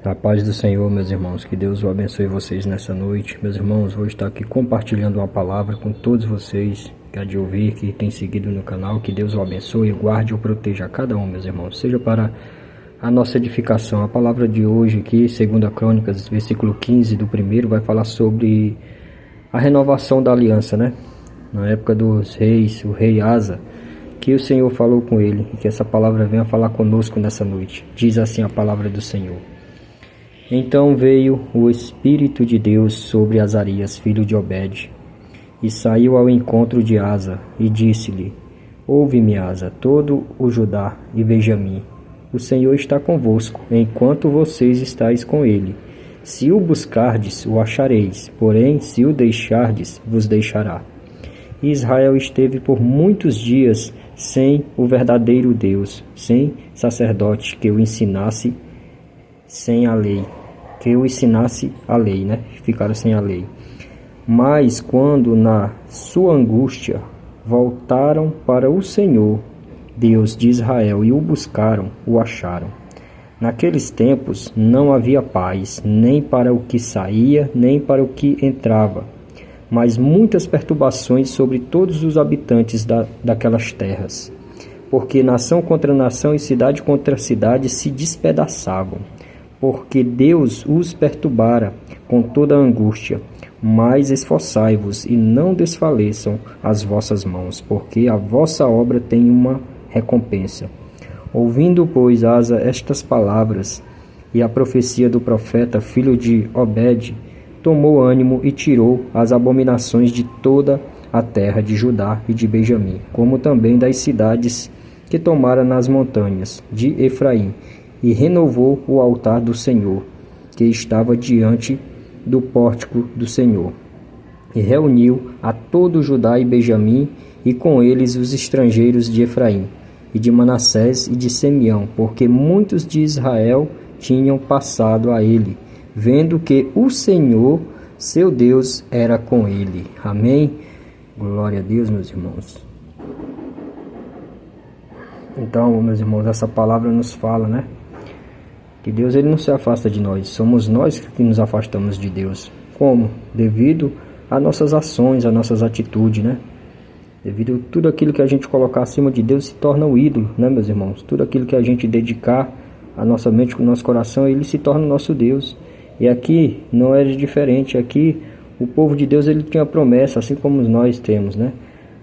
A paz do Senhor, meus irmãos, que Deus o abençoe vocês nessa noite. Meus irmãos, vou estar aqui compartilhando uma palavra com todos vocês que há de ouvir, que tem seguido no canal. Que Deus o abençoe, guarde ou proteja a cada um, meus irmãos, seja para a nossa edificação. A palavra de hoje aqui, 2 Crônicas, versículo 15 do 1, vai falar sobre a renovação da aliança, né? Na época dos reis, o rei Asa, que o Senhor falou com ele, e que essa palavra venha falar conosco nessa noite. Diz assim a palavra do Senhor. Então veio o Espírito de Deus sobre Azarias, filho de Obed, e saiu ao encontro de Asa, e disse-lhe: Ouve-me, Asa, todo o Judá e Benjamim. O Senhor está convosco, enquanto vocês estáis com ele. Se o buscardes, o achareis, porém, se o deixardes, vos deixará. E Israel esteve por muitos dias sem o verdadeiro Deus, sem sacerdote que o ensinasse, sem a lei, que o ensinasse a lei, né? Ficaram sem a lei. Mas quando na sua angústia voltaram para o Senhor, Deus de Israel, e o buscaram, o acharam. Naqueles tempos não havia paz, nem para o que saía, nem para o que entrava, mas muitas perturbações sobre todos os habitantes daquelas terras, porque nação contra nação e cidade contra cidade se despedaçavam, porque Deus os perturbara com toda a angústia. Mas esforçai-vos e não desfaleçam as vossas mãos, porque a vossa obra tem uma recompensa. Ouvindo, pois, Asa estas palavras e a profecia do profeta, filho de Obed, tomou ânimo e tirou as abominações de toda a terra de Judá e de Benjamim, como também das cidades que tomara nas montanhas de Efraim, e renovou o altar do Senhor, que estava diante do pórtico do Senhor. E reuniu a todo Judá e Benjamim, e com eles os estrangeiros de Efraim, e de Manassés e de Simeão, porque muitos de Israel tinham passado a ele, vendo que o Senhor, seu Deus, era com ele. Amém? Glória a Deus, meus irmãos. Então, meus irmãos, essa palavra nos fala, né? Que Deus ele não se afasta de nós, somos nós que nos afastamos de Deus. Como? Devido a nossas ações, a nossas atitudes, né? Devido a tudo aquilo que a gente colocar acima de Deus se torna o ídolo, né, meus irmãos? Tudo aquilo que a gente dedicar a nossa mente, o nosso coração, ele se torna o nosso Deus. E aqui não é diferente, aqui o povo de Deus ele tinha promessa, assim como nós temos, né?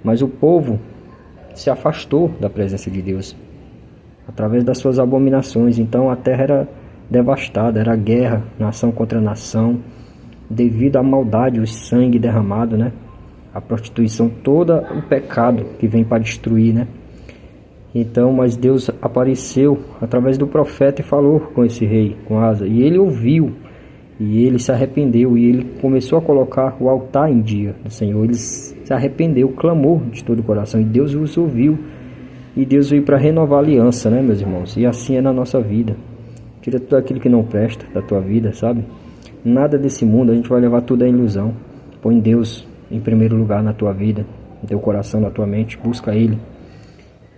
Mas o povo se afastou da presença de Deus através das suas abominações. Então a terra era devastada, era guerra, nação contra nação, devido à maldade, o sangue derramado, né? A prostituição, todo o pecado que vem para destruir, né? Então, mas Deus apareceu através do profeta e falou com esse rei, com Asa, e ele ouviu, e ele se arrependeu, e ele começou a colocar o altar em dia do Senhor. Ele se arrependeu, clamou de todo o coração, e Deus os ouviu. E Deus veio para renovar a aliança, né, meus irmãos? E assim é na nossa vida. Tira tudo aquilo que não presta da tua vida, sabe? Nada desse mundo, a gente vai levar tudo à ilusão. Põe Deus em primeiro lugar na tua vida, no teu coração, na tua mente. Busca Ele.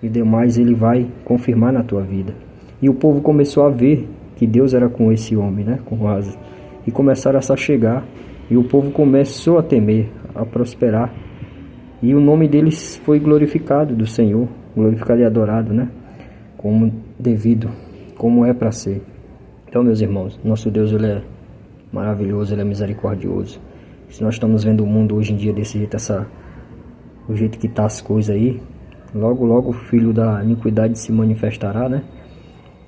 E demais Ele vai confirmar na tua vida. E o povo começou a ver que Deus era com esse homem, né? Com Asa. E começaram a se achegar. E o povo começou a temer, a prosperar. E o nome deles foi glorificado do Senhor. Glorificado e adorado, né? Como devido, como é para ser. Então, meus irmãos, nosso Deus ele é maravilhoso, ele é misericordioso. Se nós estamos vendo o mundo hoje em dia desse jeito, o jeito que tá as coisas aí, logo logo o filho da iniquidade se manifestará, né?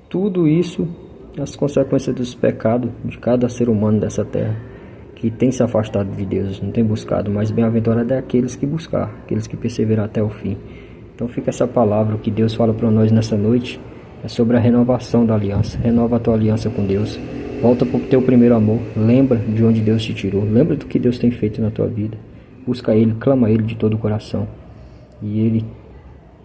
Tudo isso, as consequências dos pecados de cada ser humano dessa terra, que tem se afastado de Deus, não tem buscado, mas bem-aventurado é aqueles que buscar, aqueles que perseveram até o fim. Então fica essa palavra, o que Deus fala para nós nessa noite é sobre a renovação da aliança. Renova a tua aliança com Deus. Volta para o teu primeiro amor. Lembra de onde Deus te tirou. Lembra do que Deus tem feito na tua vida. Busca Ele, clama Ele de todo o coração. E Ele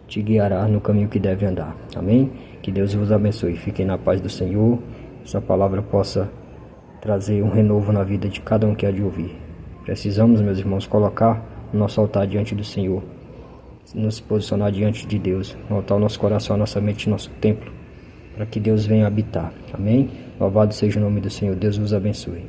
te guiará no caminho que deve andar. Amém? Que Deus vos abençoe. Fiquem na paz do Senhor. Essa palavra possa trazer um renovo na vida de cada um que há de ouvir. Precisamos, meus irmãos, colocar o nosso altar diante do Senhor. Nos posicionar diante de Deus, voltar o nosso coração, a nossa mente, nosso templo, para que Deus venha habitar. Amém? Louvado seja o nome do Senhor. Deus vos abençoe.